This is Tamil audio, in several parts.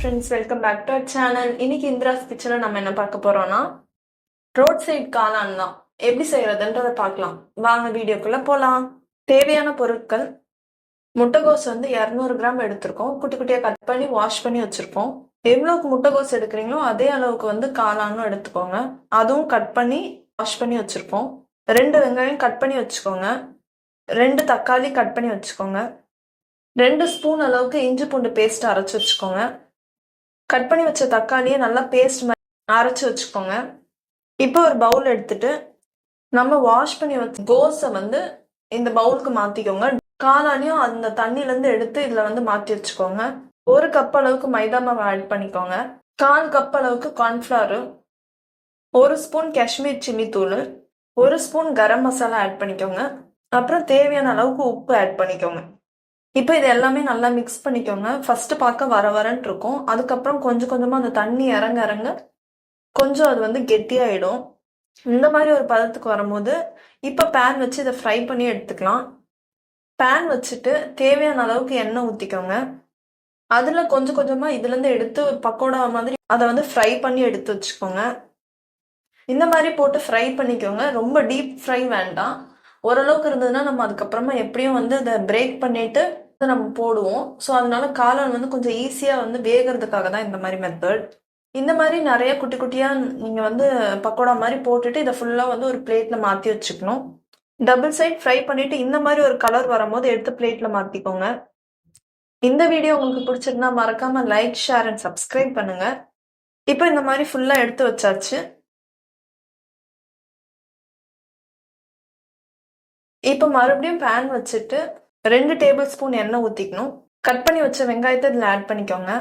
Friends, welcome back to our channel. இன்னைக்கு இந்திராஸ் கிச்சன்ல நம்ம என்ன பார்க்க போறோம்னா ரோட் சைட் காளான் தான் எப்படி செய்யறதுன்றதை பார்க்கலாம். வாங்க வீடியோக்குள்ள போலாம். தேவையான பொருட்கள்: முட்டைகோஸ் வந்து 200 கிராம் எடுத்திருக்கோம். குட்டி குட்டியா கட் பண்ணி வாஷ் பண்ணி வச்சிருக்கோம். எவ்வளவுக்கு முட்டைகோஸ் எடுக்கிறீங்களோ அதே அளவுக்கு வந்து காளானும் எடுத்துக்கோங்க. அதுவும் கட் பண்ணி வாஷ் பண்ணி வச்சிருக்கோம். 2 வெங்காயம் கட் பண்ணி வச்சுக்கோங்க. 2 தக்காளி கட் பண்ணி வச்சுக்கோங்க. 2 ஸ்பூன் அளவுக்கு இஞ்சி பூண்டு பேஸ்ட் அரைச்சு வச்சுக்கோங்க. கட் பண்ணி வச்ச தக்காளியை நல்லா பேஸ்ட் மாதிரி அரைச்சி வச்சுக்கோங்க. இப்போ ஒரு பவுல் எடுத்துட்டு நம்ம வாஷ் பண்ணி வச்ச கோஸை வந்து இந்த பவுலுக்கு மாற்றிக்கோங்க. காளானையும் அந்த தண்ணியிலேருந்து எடுத்து இதில் வந்து மாற்றி வச்சுக்கோங்க. 1 கப் அளவுக்கு மைதா மாவு ஆட் பண்ணிக்கோங்க. 1/4 கப் அளவுக்கு கார்ன்ஃப்ளவரு, 1 ஸ்பூன் காஷ்மீர் சில்லி தூள், 1 ஸ்பூன் கரம் மசாலா ஆட் பண்ணிக்கோங்க. அப்புறம் தேவையான அளவுக்கு உப்பு ஆட் பண்ணிக்கோங்க. இப்போ இது எல்லாமே நல்லா மிக்ஸ் பண்ணிக்கோங்க. ஃபர்ஸ்ட் பார்க்க வரன்னு இருக்கும். அதுக்கப்புறம் கொஞ்சம் கொஞ்சமாக அந்த தண்ணி இறங்க இறங்க கொஞ்சம் அது வந்து கெட்டியாயிடும். இந்த மாதிரி ஒரு பதத்துக்கு வரும்போது இப்போ பேன் வச்சு இதை ஃப்ரை பண்ணி எடுத்துக்கலாம். பேன் வச்சுட்டு தேவையான அளவுக்கு எண்ணெய் ஊற்றிக்கோங்க. அதில் கொஞ்சம் கொஞ்சமாக இதுலேருந்து எடுத்து பக்கோடா மாதிரி அதை வந்து ஃப்ரை பண்ணி எடுத்து வச்சுக்கோங்க. இந்த மாதிரி போட்டு ஃப்ரை பண்ணிக்கோங்க. ரொம்ப டீப் ஃப்ரை வேண்டாம். ஓரளவுக்கு இருந்ததுன்னா நம்ம அதுக்கப்புறமா எப்படியும் வந்து அதை பிரேக் பண்ணிட்டு நம்ம போடுவோம். ஸோ அதனால காளான் வந்து கொஞ்சம் ஈஸியாக வந்து வேகிறதுக்காக தான் இந்த மாதிரி மெத்தட். இந்த மாதிரி நிறைய குட்டி குட்டியாக நீங்கள் வந்து பக்கோடா மாதிரி போட்டுட்டு இதை ஃபுல்லாக வந்து ஒரு பிளேட்டில் மாற்றி வச்சுக்கணும். டபுள் சைட் ஃப்ரை பண்ணிட்டு இந்த மாதிரி ஒரு கலர் வரும்போது எடுத்து பிளேட்டில் மாற்றிக்கோங்க. இந்த வீடியோ உங்களுக்கு பிடிச்சிருந்தா மறக்காமல் லைக், ஷேர் அண்ட் சப்ஸ்கிரைப் பண்ணுங்க. இப்போ இந்த மாதிரி ஃபுல்லாக எடுத்து வச்சாச்சு. இப்போ மறுபடியும் பேன் வச்சுட்டு 2 டேபிள் ஸ்பூன் எண்ணெய் ஊற்றிக்கணும். கட் பண்ணி வச்ச வெங்காயத்தை இதில் ஆட் பண்ணிக்கோங்க.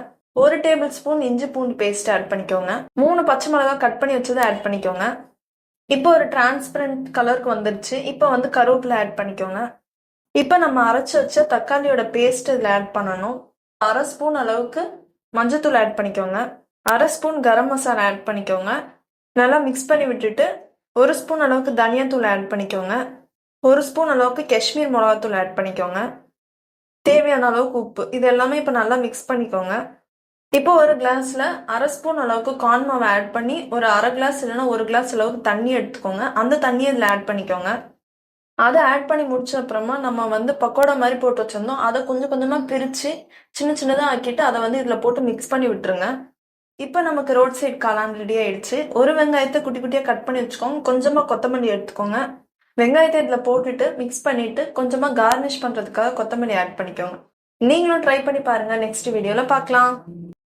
1 டேபிள் ஸ்பூன் இஞ்சி பூண்டு பேஸ்ட் ஆட் பண்ணிக்கோங்க. 3 பச்சை மிளகாய் கட் பண்ணி வச்சதை ஆட் பண்ணிக்கோங்க. இப்போ ஒரு டிரான்ஸ்பரண்ட் கலருக்கு வந்துருச்சு. இப்போ வந்து கருவேப்பிலை ஆட் பண்ணிக்கோங்க. இப்போ நம்ம அரைச்சி வச்ச தக்காளியோட பேஸ்ட் இதில் ஆட் பண்ணணும். 1/2 ஸ்பூன் அளவுக்கு மஞ்சத்தூள் ஆட் பண்ணிக்கோங்க. 1/2 ஸ்பூன் கரம் மசாலா ஆட் பண்ணிக்கோங்க. நல்லா மிக்ஸ் பண்ணி விட்டுட்டு 1 ஸ்பூன் அளவுக்கு தனியாத்தூள் ஆட் பண்ணிக்கோங்க. 1 ஸ்பூன் அளவுக்கு காஷ்மீர் மிளகாத்தூள் ஆட் பண்ணிக்கோங்க. தேவையான அளவுக்கு உப்பு. இது எல்லாமே இப்போ நல்லா மிக்ஸ் பண்ணிக்கோங்க. இப்போ ஒரு கிளாஸில் 1/2 ஸ்பூன் அளவுக்கு கார்ன் மாவை ஆட் பண்ணி ஒரு 1/2 கிளாஸ் இல்லைன்னா 1 கிளாஸ் அளவுக்கு தண்ணி எடுத்துக்கோங்க. அந்த தண்ணியை இதில் ஆட் பண்ணிக்கோங்க. அதை ஆட் பண்ணி முடிச்ச அப்புறமா நம்ம வந்து பக்கோடா மாதிரி போட்டு வச்சிருந்தோம். அதை கொஞ்சம் கொஞ்சமாக பிரித்து சின்ன சின்னதாக ஆக்கிட்டு அதை வந்து இதில் போட்டு மிக்ஸ் பண்ணி விட்டுருங்க. இப்போ நமக்கு ரோட் சைட் காளான் ரெடி ஆயிடுச்சு. ஒரு வெங்காயத்தை குட்டி குட்டியாக கட் பண்ணி வச்சுக்கோங்க. கொஞ்சமாக கொத்தமல்லி எடுத்துக்கோங்க. வெங்காயத்தை இதில் போட்டுட்டு மிக்ஸ் பண்ணிட்டு கொஞ்சமாக கார்னிஷ் பண்ணுறதுக்காக கொத்தமல்லி ஆட் பண்ணிக்கோங்க. நீங்களும் ட்ரை பண்ணி பாருங்க. நெக்ஸ்ட் வீடியோவில் பார்க்கலாம்.